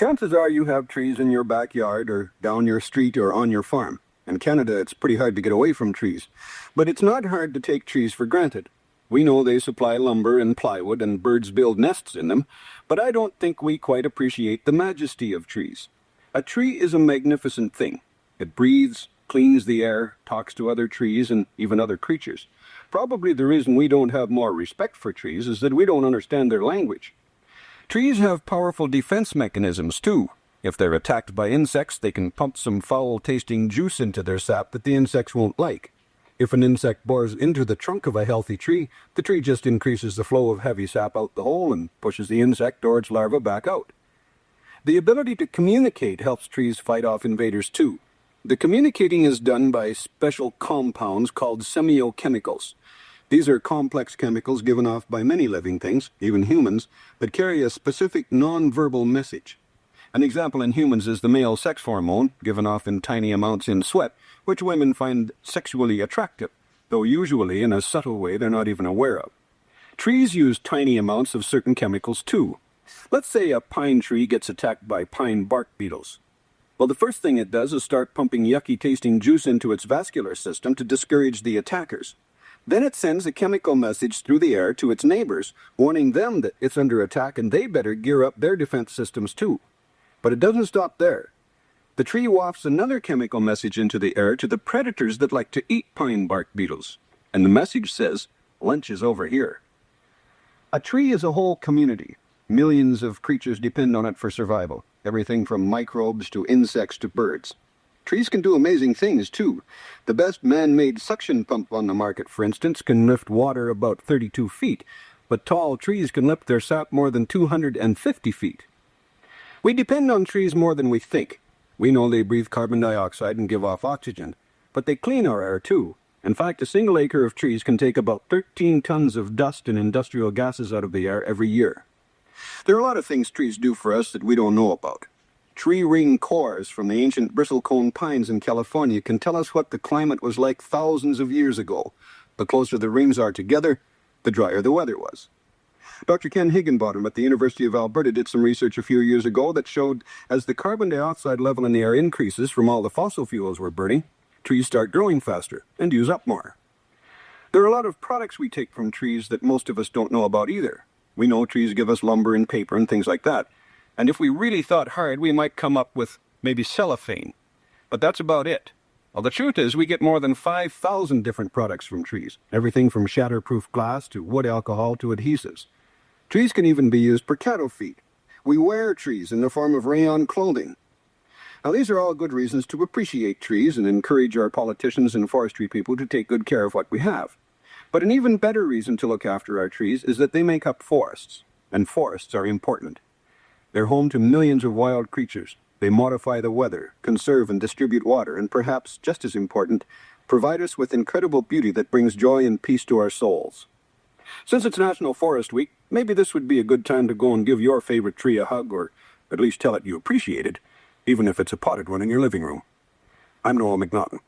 Chances are you have trees in your backyard or down your street or on your farm. In Canada, it's pretty hard to get away from trees. But it's not hard to take trees for granted. We know they supply lumber and plywood and birds build nests in them, but I don't think we quite appreciate the majesty of trees. A tree is a magnificent thing. It breathes, cleans the air, talks to other trees and even other creatures. Probably the reason we don't have more respect for trees is that we don't understand their language. Trees have powerful defense mechanisms, too. If they're attacked by insects, they can pump some foul-tasting juice into their sap that the insects won't like. If an insect bores into the trunk of a healthy tree, the tree just increases the flow of heavy sap out the hole and pushes the insect or its larva back out. The ability to communicate helps trees fight off invaders, too. The communicating is done by special compounds called semiochemicals. These are complex chemicals given off by many living things, even humans, that carry a specific non-verbal message. An example in humans is the male sex hormone, given off in tiny amounts in sweat, which women find sexually attractive, though usually in a subtle way they're not even aware of. Trees use tiny amounts of certain chemicals too. Let's say a pine tree gets attacked by pine bark beetles. Well, the first thing it does is start pumping yucky-tasting juice into its vascular system to discourage the attackers. Then it sends a chemical message through the air to its neighbors, warning them that it's under attack and they better gear up their defense systems too. But it doesn't stop there. The tree wafts another chemical message into the air to the predators that like to eat pine bark beetles. And the message says, lunch is over here. A tree is a whole community. Millions of creatures depend on it for survival. Everything from microbes to insects to birds. Trees can do amazing things, too. The best man-made suction pump on the market, for instance, can lift water about 32 feet, but tall trees can lift their sap more than 250 feet. We depend on trees more than we think. We know they breathe carbon dioxide and give off oxygen, but they clean our air, too. In fact, a single acre of trees can take about 13 tons of dust and industrial gases out of the air every year. There are a lot of things trees do for us that we don't know about. Tree ring cores from the ancient bristlecone pines in California can tell us what the climate was like thousands of years ago. The closer the rings are together, the drier the weather was. Dr. Ken Higginbottom at the University of Alberta did some research a few years ago that showed as the carbon dioxide level in the air increases from all the fossil fuels we're burning, trees start growing faster and use up more. There are a lot of products we take from trees that most of us don't know about either. We know trees give us lumber and paper and things like that. And if we really thought hard, we might come up with maybe cellophane. But that's about it. Well, the truth is we get more than 5,000 different products from trees. Everything from shatterproof glass to wood alcohol to adhesives. Trees can even be used for cattle feed. We wear trees in the form of rayon clothing. Now, these are all good reasons to appreciate trees and encourage our politicians and forestry people to take good care of what we have. But an even better reason to look after our trees is that they make up forests. And forests are important. They're home to millions of wild creatures. They modify the weather, conserve and distribute water, and perhaps, just as important, provide us with incredible beauty that brings joy and peace to our souls. Since it's National Forest Week, maybe this would be a good time to go and give your favorite tree a hug, or at least tell it you appreciate it, even if it's a potted one in your living room. I'm Noel McNaughton.